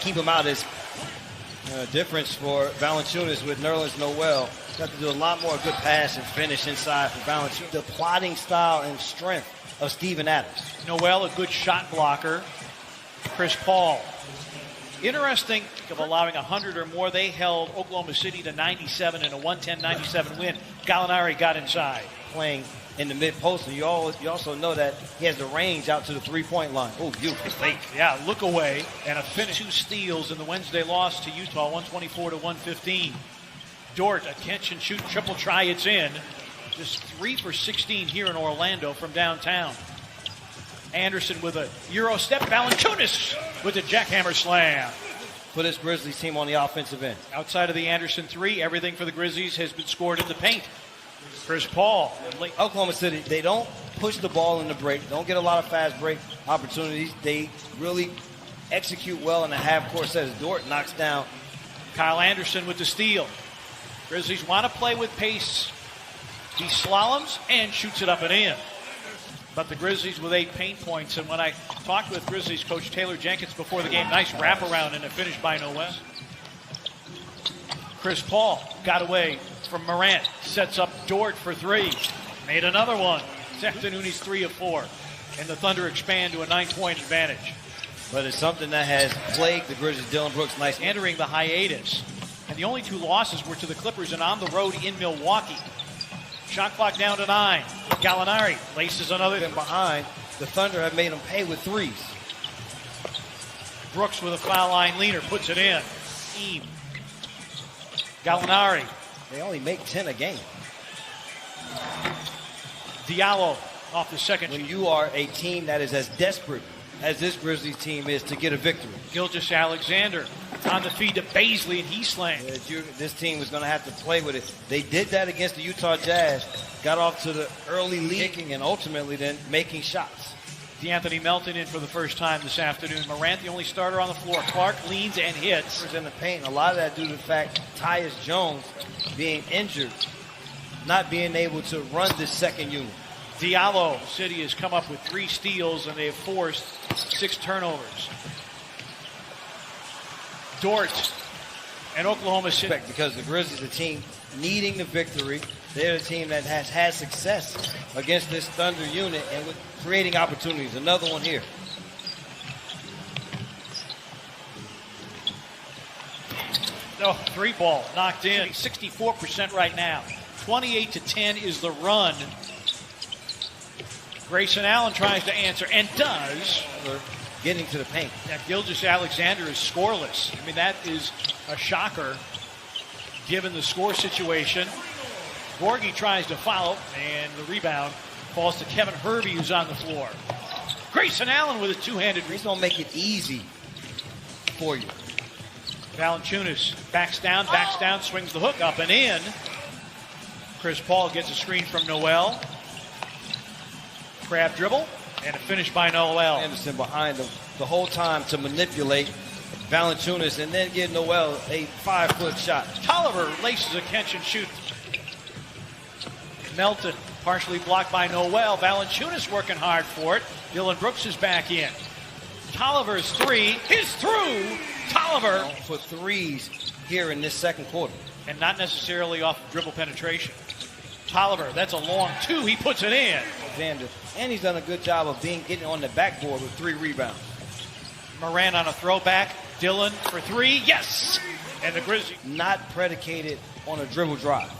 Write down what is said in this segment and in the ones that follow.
keep him out. Is difference for Valanciunas with Nerlens Noel. Got to do a lot more good pass and finish inside for Valanciunas. The plotting style and strength of Steven Adams. Noel, a good shot blocker. Chris Paul. Interesting of allowing 100 or more. They held Oklahoma City to 97 in a 110-97 win. Gallinari got inside. Playing in the mid-post, and you also know that he has the range out to the three-point line. Oh, beautiful fake. Yeah, look away, and a finish. 2 steals in the Wednesday loss to Utah, 124-115. Dort, a catch-and-shoot triple try, it's in. Just 3 for 16 here in Orlando from downtown. Anderson with a Euro step. Valanciunas with a jackhammer slam. For this Grizzlies team on the offensive end. Outside of the Anderson 3, everything for the Grizzlies has been scored in the paint. Chris Paul. Oklahoma City, they don't push the ball in the break. Don't get a lot of fast break opportunities. They really execute well in the half-court set as Dort knocks down. Kyle Anderson with the steal. Grizzlies want to play with pace. He slaloms and shoots it up and in. But the Grizzlies with 8 paint points. And when I talked with Grizzlies coach Taylor Jenkins before the game, nice wraparound and a finish by Noel. Chris Paul got away from Morant. Sets up Dort for 3. Made another one. This afternoon he's 3 of 4. And the Thunder expand to a 9-point advantage. But it's something that has plagued the Grizzlies. Dillon Brooks, nice. Entering the hiatus. And the only 2 losses were to the Clippers and on the road in Milwaukee. Shot clock down to 9. Gallinari laces another. And behind, the Thunder have made them pay with 3s. Brooks with a foul line leaner puts it in. Eam. Gallinari. They only make 10 a game. Diallo off the second. When you are a team that is as desperate as this Grizzlies team is to get a victory. Gilgeous-Alexander on the feed to Baisley, and he slammed. This team was going to have to play with it. They did that against the Utah Jazz. Got off to the early leaking and ultimately then making shots. DeAnthony Melton in for the first time this afternoon. Morant, the only starter on the floor. Clark leans and hits. In the paint, and a lot of that due to the fact Tyus Jones being injured, not being able to run this second unit. Diallo City has come up with 3 steals, and they have forced 6 turnovers. Dort and Oklahoma City. Because the Grizzlies, the team needing the victory, they're the team that has had success against this Thunder unit and with creating opportunities. Another one here. No, 3 ball knocked in. 64% right now. 28-10 is the run. Grayson Allen tries to answer and does. Getting to the paint. Now, Gilgeous-Alexander is scoreless. I mean, that is a shocker given the score situation. Gorgie tries to follow, and the rebound falls to Kevin Hervey, who's on the floor. Grayson Allen with a 2-handed. He's going to make it easy for you. Valanciunas backs down, swings the hook up and in. Chris Paul gets a screen from Noel. Crab dribble, and a finish by Noel. Anderson behind him the whole time to manipulate Valanciunas and then give Noel a 5-foot shot. Tolliver laces a catch and shoot. Melton partially blocked by Noel. Valanciunas working hard for it. Dillon Brooks is back in. Tolliver's 3 is through. Tolliver for 3s here in this second quarter. And not necessarily off dribble penetration. Tolliver, that's a long 2. He puts it in. Alexander, and he's done a good job of getting on the backboard with 3 rebounds. Morant on a throwback. Dillon for 3. Yes! And the Grizzlies. Not predicated on a dribble drive.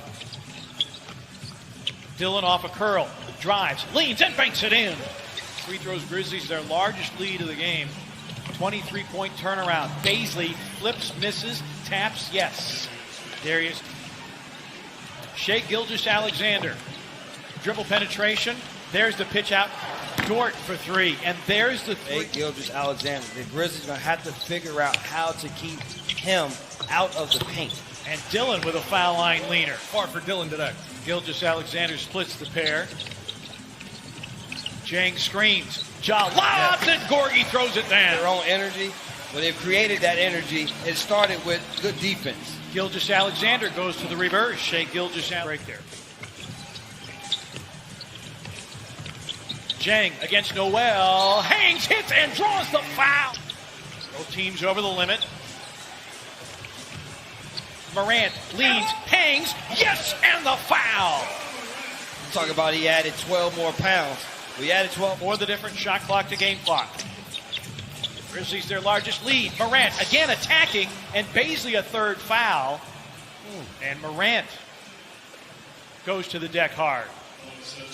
Dillon off a curl. Drives, leans, and banks it in. Free throws Grizzlies, their largest lead of the game. 23-point turnaround. Baisley flips, misses, taps, yes. There he is. Shai Gilgeous-Alexander. Dribble penetration. There's the pitch out. Dort for 3. And there's the 3. Gilgeous-Alexander. The Grizzlies are going to have to figure out how to keep him out of the paint. And Dillon with a foul line leaner. Far for Dillon today. Gilgeous-Alexander splits the pair. Jang screens. Ja lobs and Gorgie throws it down. Their own energy. When they've created that energy, it started with good defense. Gilgeous-Alexander goes to the reverse. Shai Gilgeous-Alexander right there. Jang against Noel. Hangs, hits, and draws the foul. Both teams over the limit. Morant leads, hangs, yes, and the foul. Talk about he added 12 more pounds. We added 12 for the different shot clock to game clock. Grizzlies their largest lead. Morant again attacking, and Bazley a third foul. And Morant goes to the deck hard.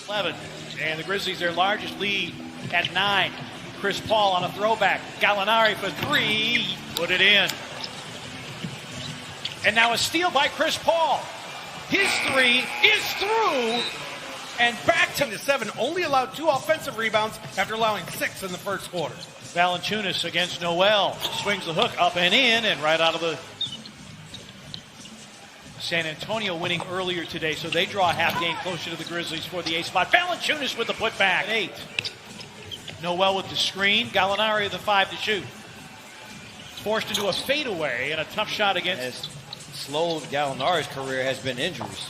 11. And the Grizzlies their largest lead at 9. Chris Paul on a throwback. Gallinari for 3. Put it in. And now a steal by Chris Paul. His 3 is through. And back to the 7. Only allowed 2 offensive rebounds after allowing 6 in the first quarter. Valanciunas against Noel. Swings the hook up and in and right out of the... San Antonio winning earlier today, so they draw a half game closer to the Grizzlies for the 8th spot. Valanciunas with the putback. 8. Noel with the screen. Gallinari the 5 to shoot. Forced into a fadeaway and a tough shot against... As slowed Gallinari's career has been injuries.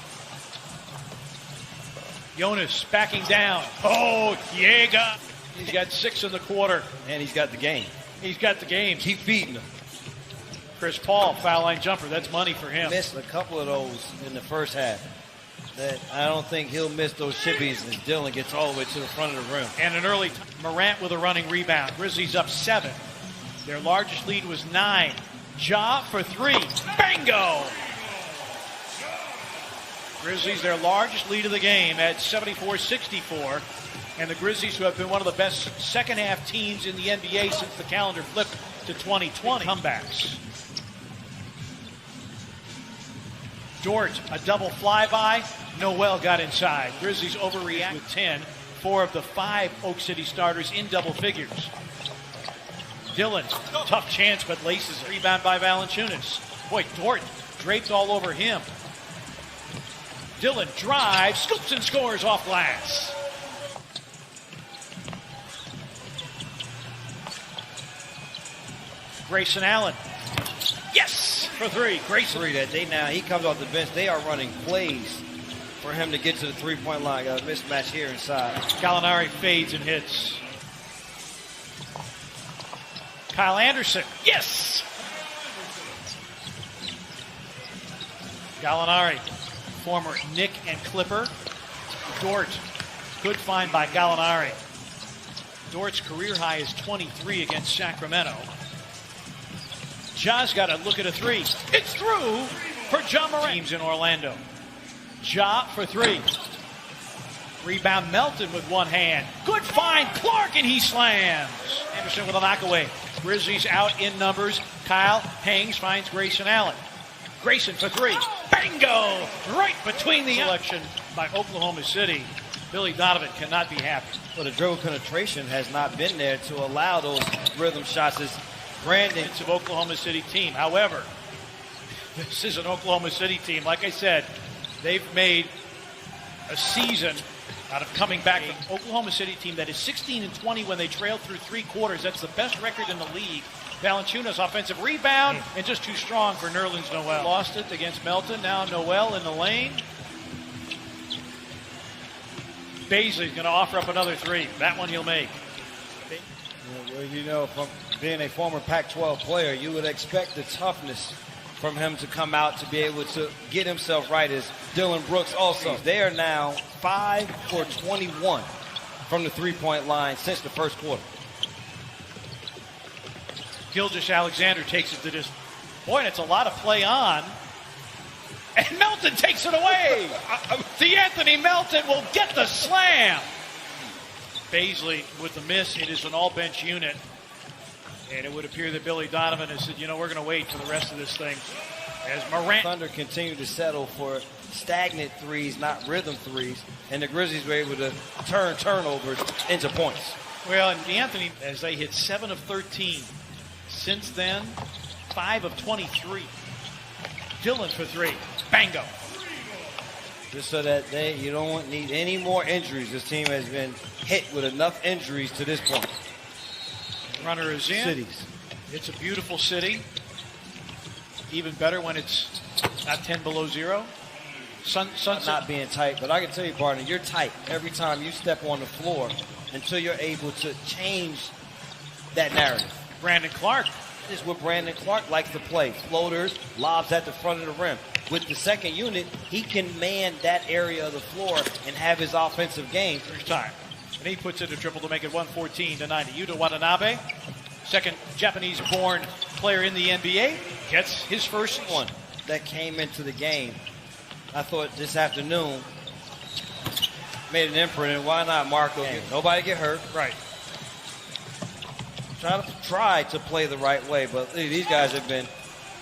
Jonas backing down. Oh, Jäger. He's got 6 in the quarter. And he's got the game. He's got the game. Keep beating him. Chris Paul, foul line jumper. That's money for him. Missed a couple of those in the first half. That I don't think he'll miss those chippies as Dillon gets all the way to the front of the rim. And an early Morant with a running rebound. Grizzlies up 7. Their largest lead was 9. Ja for 3. Bango! Grizzlies their largest lead of the game at 74-64. And the Grizzlies, who have been one of the best second half teams in the NBA since the calendar flipped to 2020. Comebacks. Dort, a double flyby. Noel got inside. Grizzlies overreact with 10. 4 of the 5 Oak City starters in double figures. Dillon, tough chance, but laces rebound by Valanciunas. Boy, Dort draped all over him. Dillon drives, scoops and scores off glass. Grayson Allen. Yes! For 3. Grayson. 3 that they now, he comes off the bench. They are running plays for him to get to the three-point line. Got a mismatch here inside. Gallinari fades and hits. Kyle Anderson. Yes! Gallinari, former Knick and Clipper. Dort, good find by Gallinari. Dort's career high is 23 against Sacramento. Ja's got to look at a 3. It's through for Ja Morant. Teams in Orlando. Ja for 3. Rebound Melton with one hand. Good find, Clark, and he slams. Anderson with a knockaway. Grizzlies out in numbers. Kyle hangs, finds Grayson Allen. Grayson for 3. Bingo! Right between the selection by Oklahoma City. Billy Donovan cannot be happy. But the dribble penetration has not been there to allow those rhythm shots. As Brandon of Oklahoma City team. However, this is an Oklahoma City team. Like I said, they've made a season out of coming back from Oklahoma City team that is 16-20 when they trailed through 3 quarters. That's the best record in the league. Valanciunas offensive rebound and just too strong for Nerlens Noel. Lost it against Melton. Now Noel in the lane. Bazley's going to offer up another 3. That one he'll make. Well, you know, from being a former Pac-12 player, you would expect the toughness from him to come out to be able to get himself right, as Dylan Brooks also. They are now 5 for 21 from the three-point line since the first quarter. Gilgeous-Alexander takes it to this point. It's a lot of play on. And Melton takes it away. D'Anthony Melton will get the slam. Bazley with the miss. It is an all-bench unit. And it would appear that Billy Donovan has said, you know, we're going to wait for the rest of this thing. As Morant. Thunder continue to settle for stagnant threes, not rhythm threes. And the Grizzlies were able to turn turnovers into points. Well, and D'Anthony, as they hit 7 of 13. Since then, 5 of 23. Dillon for 3. Bango. Just so that you don't need any more injuries. This team has been hit with enough injuries to this point. Runner is in. Cities. It's a beautiful city. Even better when it's not 10 below 0. Sunset not being tight, but I can tell you, partner, you're tight every time you step on the floor until you're able to change that narrative. Brandon Clark This is what Brandon Clark likes to play. Floaters, lobs at the front of the rim. With the second unit, he can man that area of the floor and have his offensive game. First time. And he puts in a triple to make it 114-90. Yuta Watanabe, second Japanese-born player in the NBA, gets his first one that came into the game. I thought this afternoon made an imprint, and why not Marco? Nobody get hurt. Right. Try to play the right way, but these guys have been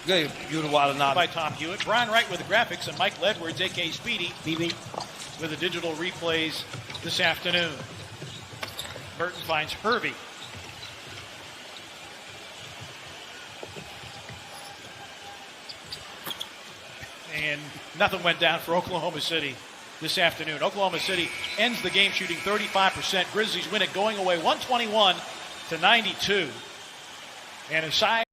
good. Yuta Watanabe. By Tom Hewitt. Brian Wright with the graphics, and Michael Edwards, a.k.a. Speedy, BB, with the digital replays this afternoon. Burton finds Hervey. And nothing went down for Oklahoma City this afternoon. Oklahoma City ends the game shooting 35%. Grizzlies win it going away 121-92. And aside